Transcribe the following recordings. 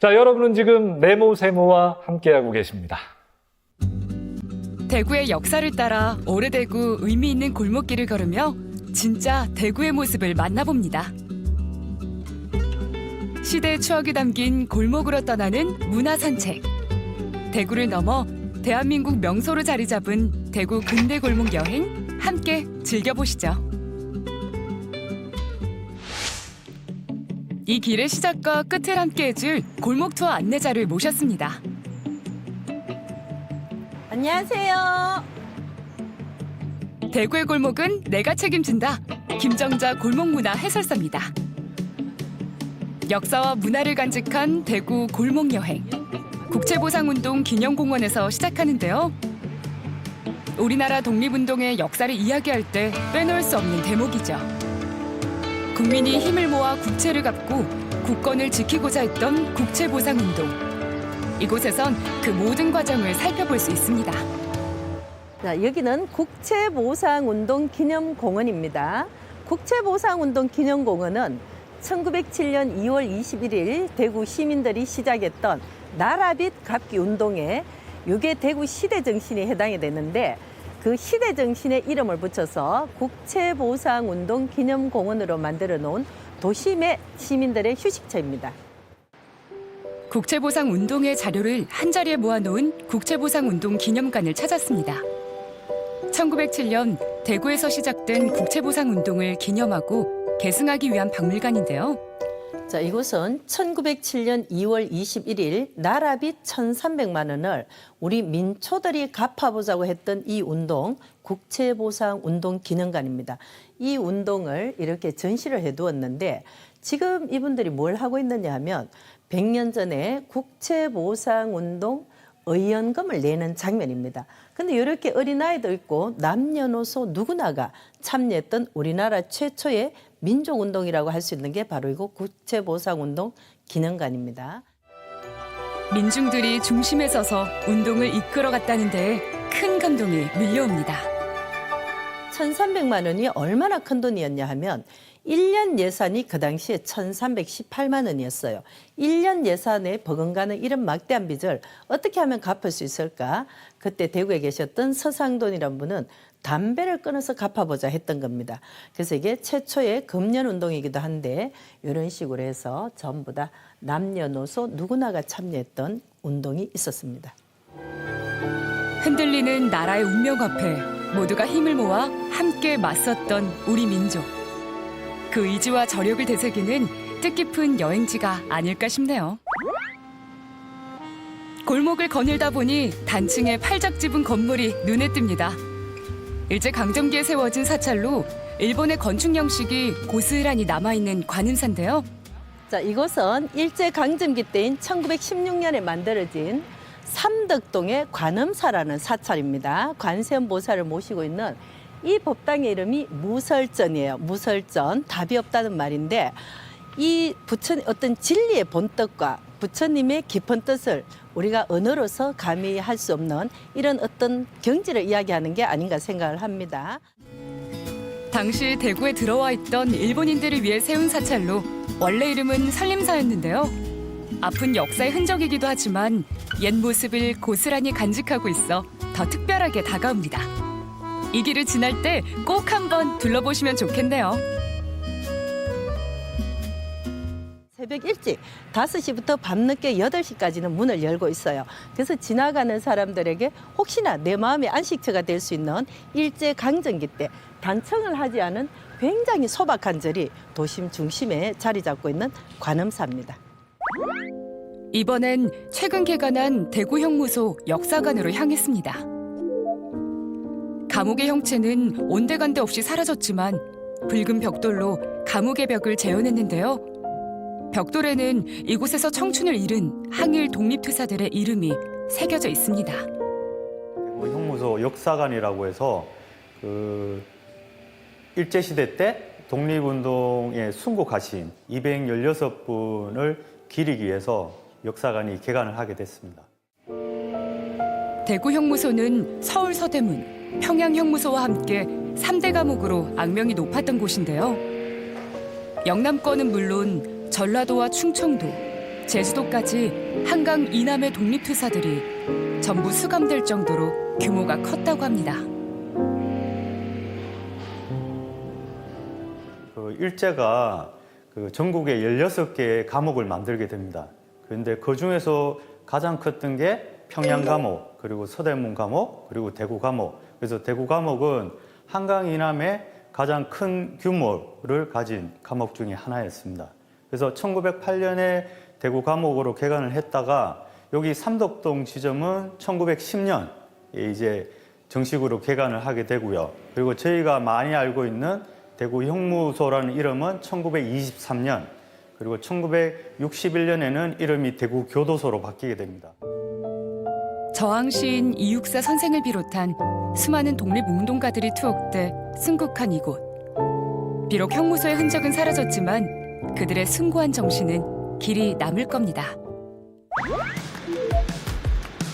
자, 여러분은 지금 네모세모와 함께하고 계십니다. 대구의 역사를 따라 오래되고 의미 있는 골목길을 걸으며 진짜 대구의 모습을 만나봅니다. 시대의 추억이 담긴 골목으로 떠나는 문화산책. 대구를 넘어 대한민국 명소로 자리 잡은 대구 근대 골목 여행 함께 즐겨보시죠. 이 길의 시작과 끝을 함께 해줄 골목 투어 안내자를 모셨습니다. 안녕하세요. 대구의 골목은 내가 책임진다. 김정자 골목문화 해설사입니다. 역사와 문화를 간직한 대구 골목 여행. 국채보상운동 기념공원에서 시작하는데요. 우리나라 독립운동의 역사를 이야기할 때 빼놓을 수 없는 대목이죠. 국민이 힘을 모아 국채를 갚고 국권을 지키고자 했던 국채보상운동. 이곳에선 그 모든 과정을 살펴볼 수 있습니다. 자, 여기는 국채보상운동 기념공원입니다. 국채보상운동 기념공원은 1907년 2월 21일 대구 시민들이 시작했던 나라빚 갚기 운동에 이게 대구 시대정신이 해당이 되는데 그 시대정신의 이름을 붙여서 국채보상운동 기념공원으로 만들어 놓은 도심의 시민들의 휴식처입니다. 국채보상운동의 자료를 한자리에 모아놓은 국채보상운동 기념관을 찾았습니다. 1907년 대구에서 시작된 국채보상운동을 기념하고 계승하기 위한 박물관인데요. 자, 이곳은 1907년 2월 21일 나라빚 1,300만 원을 우리 민초들이 갚아보자고 했던 이 운동, 국채보상운동 기념관입니다. 이 운동을 이렇게 전시를 해두었는데 지금 이분들이 뭘 하고 있느냐 하면 100년 전에 국채보상운동 의연금을 내는 장면입니다. 근데 이렇게 어린아이도 있고 남녀노소 누구나가 참여했던 우리나라 최초의 민족운동이라고 할 수 있는 게 바로 이거 국채보상운동 기념관입니다. 민중들이 중심에 서서 운동을 이끌어갔다는 데에 큰 감동이 밀려옵니다. 1,300만 원이 얼마나 큰 돈이었냐 하면 1년 예산이 그 당시에 1,318만 원이었어요. 1년 예산에 버금가는 이런 막대한 빚을 어떻게 하면 갚을 수 있을까? 그때 대구에 계셨던 서상돈이라는 분은 담배를 끊어서 갚아보자 했던 겁니다. 그래서 이게 최초의 금연운동이기도 한데 이런 식으로 해서 전부 다 남녀노소 누구나가 참여했던 운동이 있었습니다. 흔들리는 나라의 운명 앞에 모두가 힘을 모아 함께 맞섰던 우리 민족. 그 의지와 저력을 되새기는 뜻깊은 여행지가 아닐까 싶네요. 골목을 거닐다 보니 단층의 팔적 지붕 건물이 눈에 띕니다. 일제강점기에 세워진 사찰로 일본의 건축 형식이 고스란히 남아있는 관음사인데요. 자, 이곳은 일제강점기 때인 1916년에 만들어진 삼덕동의 관음사라는 사찰입니다. 관세음보살을 모시고 있는 이 법당의 이름이 무설전이에요. 무설전, 답이 없다는 말인데 이 부처님 어떤 진리의 본뜻과 부처님의 깊은 뜻을 우리가 언어로서 감히 할 수 없는 이런 어떤 경지를 이야기하는 게 아닌가 생각을 합니다. 당시 대구에 들어와 있던 일본인들을 위해 세운 사찰로 원래 이름은 산림사였는데요. 아픈 역사의 흔적이기도 하지만 옛 모습을 고스란히 간직하고 있어 더 특별하게 다가옵니다. 이 길을 지날 때 꼭 한번 둘러보시면 좋겠네요. 새벽 일찍 5시부터 밤늦게 8시까지는 문을 열고 있어요. 그래서 지나가는 사람들에게 혹시나 내 마음의 안식처가 될 수 있는 일제강점기 때 단청을 하지 않은 굉장히 소박한 절이 도심 중심에 자리 잡고 있는 관음사입니다. 이번엔 최근 개관한 대구 형무소 역사관으로 향했습니다. 감옥의 형체는 온데간데 없이 사라졌지만 붉은 벽돌로 감옥의 벽을 재현했는데요. 벽돌에는 이곳에서 청춘을 잃은 항일 독립투사들의 이름이 새겨져 있습니다. 형무소 역사관이라고 해서 일제시대 때 독립운동에 순국하신 216분을 기리기 위해서 역사관이 개관을 하게 됐습니다. 대구 형무소는 서울 서대문, 평양 형무소와 함께 3대 감옥으로 악명이 높았던 곳인데요. 영남권은 물론 전라도와 충청도, 제주도까지 한강 이남의 독립투사들이 전부 수감될 정도로 규모가 컸다고 합니다. 일제가 전국에 16개의 감옥을 만들게 됩니다. 그런데 그 중에서 가장 컸던 게 평양 감옥, 그리고 서대문 감옥, 그리고 대구 감옥. 그래서 대구 감옥은 한강 이남의 가장 큰 규모를 가진 감옥 중에 하나였습니다. 그래서 1908년에 대구 감옥으로 개관을 했다가 여기 삼덕동 지점은 1910년 이제 정식으로 개관을 하게 되고요. 그리고 저희가 많이 알고 있는 대구 형무소라는 이름은 1923년, 그리고 1961년에는 이름이 대구 교도소로 바뀌게 됩니다. 저항 시인 이육사 선생을 비롯한 수많은 독립운동가들이 투옥돼 순국한 이곳. 비록 형무소의 흔적은 사라졌지만 그들의 숭고한 정신은 길이 남을 겁니다.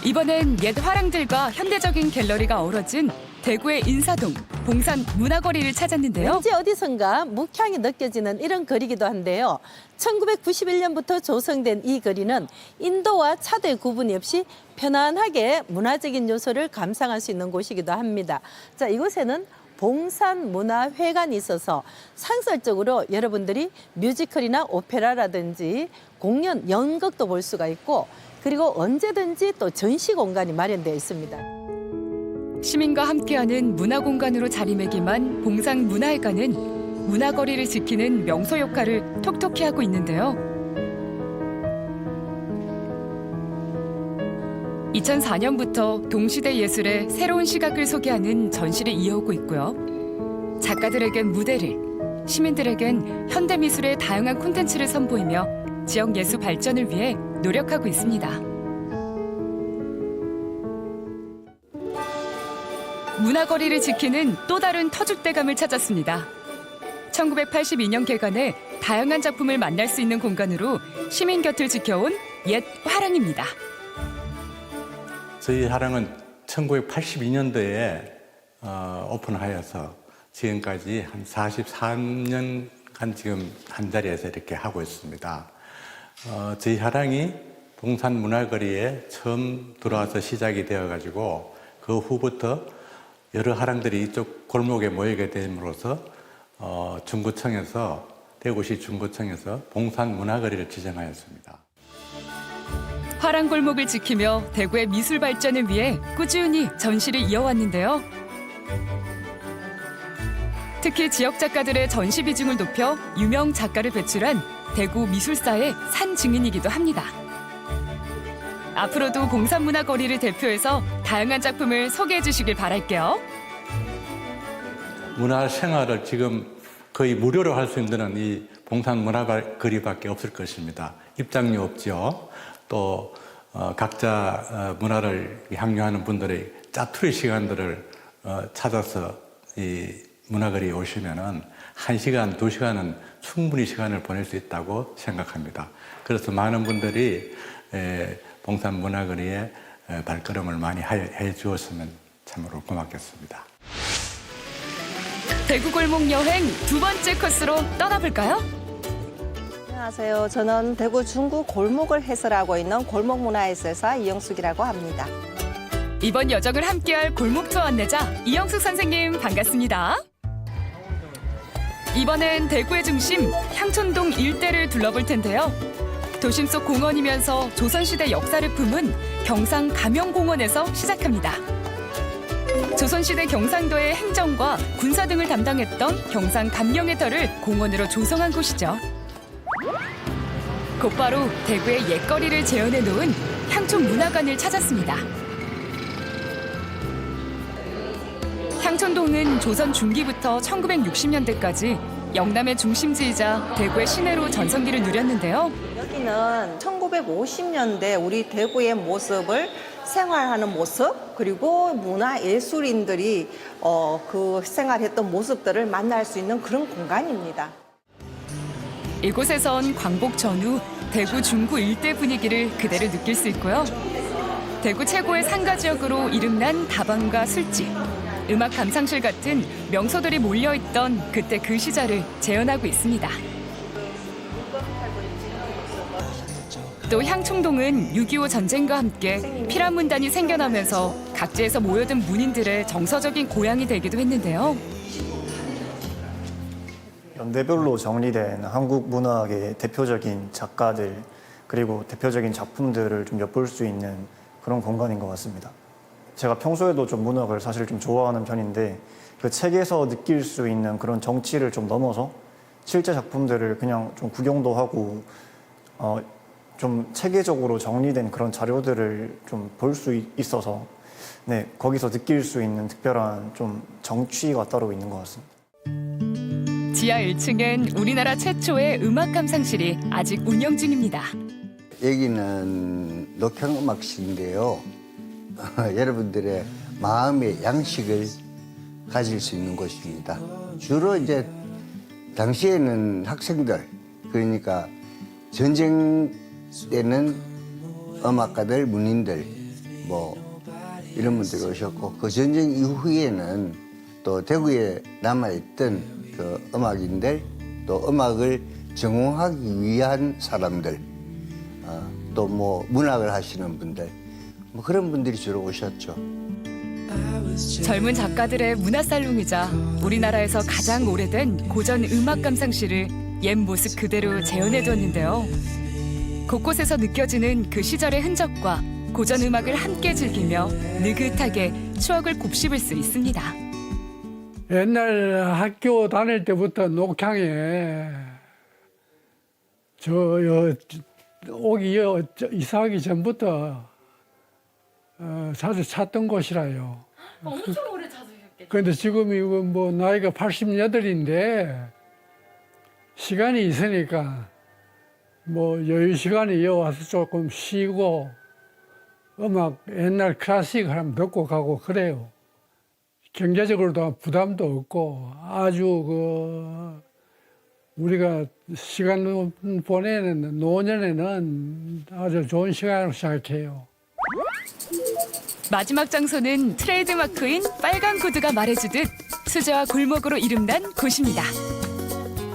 이번엔 옛 화랑들과 현대적인 갤러리가 어우러진 대구의 인사동 봉산 문화거리를 찾았는데요. 왠지 어디선가 묵향이 느껴지는 이런 거리기도 한데요. 1991년부터 조성된 이 거리는 인도와 차도의 구분이 없이 편안하게 문화적인 요소를 감상할 수 있는 곳이기도 합니다. 자, 이곳에는 봉산문화회관이 있어서 상설적으로 여러분들이 뮤지컬이나 오페라라든지 공연, 연극도 볼 수가 있고, 그리고 언제든지 또 전시 공간이 마련되어 있습니다. 시민과 함께하는 문화공간으로 자리매김한 봉산문화회관은 문화거리를 지키는 명소 역할을 톡톡히 하고 있는데요. 2004년부터 동시대 예술의 새로운 시각을 소개하는 전시를 이어오고 있고요. 작가들에겐 무대를, 시민들에겐 현대미술의 다양한 콘텐츠를 선보이며 지역 예술 발전을 위해 노력하고 있습니다. 문화거리를 지키는 또 다른 터줏대감을 찾았습니다. 1982년 개관해 다양한 작품을 만날 수 있는 공간으로 시민 곁을 지켜온 옛 화랑입니다. 저희 화랑은 1982년도에 오픈하여서 지금까지 한 43년간 지금 한 자리에서 이렇게 하고 있습니다. 저희 화랑이 봉산 문화거리에 처음 들어와서 시작이 되어가지고 그 후부터 여러 화랑들이 이쪽 골목에 모이게 됨으로써 중구청에서, 대구시 중구청에서 봉산 문화거리를 지정하였습니다. 화랑골목을 지키며 대구의 미술 발전을 위해 꾸준히 전시를 이어왔는데요. 특히 지역 작가들의 전시 비중을 높여 유명 작가를 배출한 대구 미술사의 산 증인이기도 합니다. 앞으로도 봉산문화거리를 대표해서 다양한 작품을 소개해 주시길 바랄게요. 문화 생활을 지금 거의 무료로 할 수 있는 이 봉산문화거리밖에 없을 것입니다. 입장료 없죠. 또 각자 문화를 향유하는 분들의 짜투리 시간들을 찾아서 이 문화거리에 오시면은 1시간, 2시간은 충분히 시간을 보낼 수 있다고 생각합니다. 그래서 많은 분들이 봉산문화거리에 발걸음을 많이 해 주었으면 참으로 고맙겠습니다. 대구 골목 여행 두 번째 코스로 떠나볼까요? 안녕하세요. 저는 대구 중구 골목을 해설하고 있는 골목문화해설사 이영숙이라고 합니다. 이번 여정을 함께할 골목 투어 안내자 이영숙 선생님 반갑습니다. 이번엔 대구의 중심 향촌동 일대를 둘러볼 텐데요. 도심 속 공원이면서 조선시대 역사를 품은 경상 감영공원에서 시작합니다. 조선시대 경상도의 행정과 군사 등을 담당했던 경상 감영의 터를 공원으로 조성한 곳이죠. 곧바로 대구의 옛거리를 재현해 놓은 향촌 문화관을 찾았습니다. 향촌동은 조선 중기부터 1960년대까지 영남의 중심지이자 대구의 시내로 전성기를 누렸는데요. 여기는 1950년대 우리 대구의 모습을 생활하는 모습, 그리고 문화예술인들이 그 생활했던 모습들을 만날 수 있는 그런 공간입니다. 이곳에선 광복 전후 대구 중구 일대 분위기를 그대로 느낄 수 있고요. 대구 최고의 상가 지역으로 이름난 다방과 술집, 음악 감상실 같은 명소들이 몰려있던 그때 그 시절을 재현하고 있습니다. 또 향충동은 6.25 전쟁과 함께 피란문단이 생겨나면서 각지에서 모여든 문인들의 정서적인 고향이 되기도 했는데요. 연대별로 정리된 한국 문학의 대표적인 작가들 그리고 대표적인 작품들을 좀 엿볼 수 있는 그런 공간인 것 같습니다. 제가 평소에도 좀 문학을 사실 좀 좋아하는 편인데 그 책에서 느낄 수 있는 그런 정치를 좀 넘어서 실제 작품들을 그냥 좀 구경도 하고 좀 체계적으로 정리된 그런 자료들을 좀 볼 수 있어서 네, 거기서 느낄 수 있는 특별한 좀 정취가 따로 있는 것 같습니다. 지하 1층엔 우리나라 최초의 음악 감상실이 아직 운영 중입니다. 여기는 녹향음악실인데요. 여러분들의 마음의 양식을 가질 수 있는 곳입니다. 주로 이제 당시에는 학생들, 그러니까 전쟁 때는 음악가들, 문인들 뭐 이런 분들이 오셨고 그 전쟁 이후에는 또 대구에 남아있던 그 음악인들 또 음악을 전공하기 위한 사람들 또 뭐 문학을 하시는 분들 뭐 그런 분들이 주로 오셨죠. 젊은 작가들의 문화살롱이자 우리나라에서 가장 오래된 고전 음악 감상실을 옛 모습 그대로 재현해뒀는데요. 곳곳에서 느껴지는 그 시절의 흔적과 고전 음악을 함께 즐기며 느긋하게 추억을 곱씹을 수 있습니다. 옛날 학교 다닐 때부터 녹향에 이사하기 전부터 자주 찾던 곳이라요. 엄청 오래 찾으셨겠죠? 그런데 지금 이거 뭐 나이가 88인데 시간이 있으니까 뭐 여유 시간에 와서 조금 쉬고 음악 옛날 클래식 한번 듣고 가고 그래요. 경제적으로도 부담도 없고 아주 우리가 시간 보내는 노년에는 아주 좋은 시간으로 생각해요. 마지막 장소는 트레이드마크인 빨간 구두가 말해주듯 수제화 골목으로 이름난 곳입니다.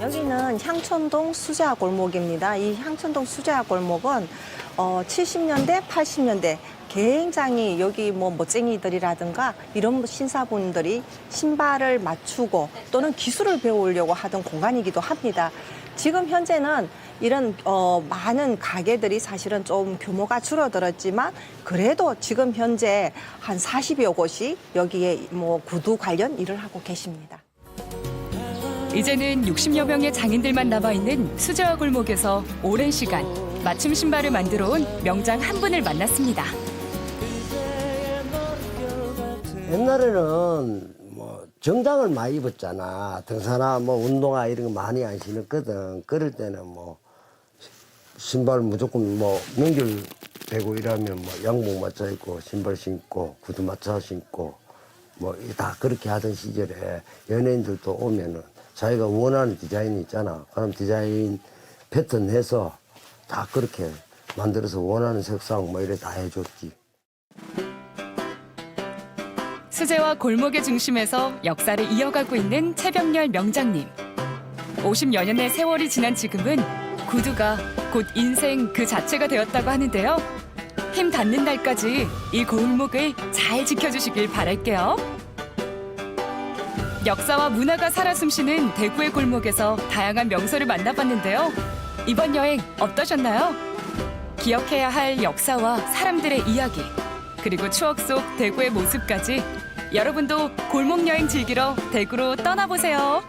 여기는 향촌동 수제화 골목입니다. 이 향촌동 수제화 골목은 70년대, 80년대 굉장히 여기 뭐 멋쟁이들이라든가 이런 신사분들이 신발을 맞추고 또는 기술을 배우려고 하던 공간이기도 합니다. 지금 현재는 이런 많은 가게들이 사실은 좀 규모가 줄어들었지만 그래도 지금 현재 한 40여 곳이 여기에 뭐 구두 관련 일을 하고 계십니다. 이제는 60여 명의 장인들만 남아있는 수제화 골목에서 오랜 시간 맞춤 신발을 만들어 온 명장 한 분을 만났습니다. 옛날에는 뭐 정장을 많이 입었잖아. 등산화 뭐 운동화 이런 거 많이 안 신었거든. 그럴 때는 뭐 신발 무조건 뭐 명절 되고 이러면 뭐 양복 맞춰 입고 신발 신고 구두 맞춰 신고 뭐 다 그렇게 하던 시절에 연예인들도 오면은 자기가 원하는 디자인이 있잖아. 그럼 디자인 패턴 해서 다 그렇게 만들어서 원하는 색상 뭐 이래 다 해줬지. 수제화 골목의 중심에서 역사를 이어가고 있는 최병렬 명장님. 50여 년의 세월이 지난 지금은 구두가 곧 인생 그 자체가 되었다고 하는데요. 힘 닿는 날까지 이 골목을 잘 지켜주시길 바랄게요. 역사와 문화가 살아 숨쉬는 대구의 골목에서 다양한 명소를 만나봤는데요. 이번 여행 어떠셨나요? 기억해야 할 역사와 사람들의 이야기, 그리고 추억 속 대구의 모습까지 여러분도 골목 여행 즐기러 대구로 떠나보세요.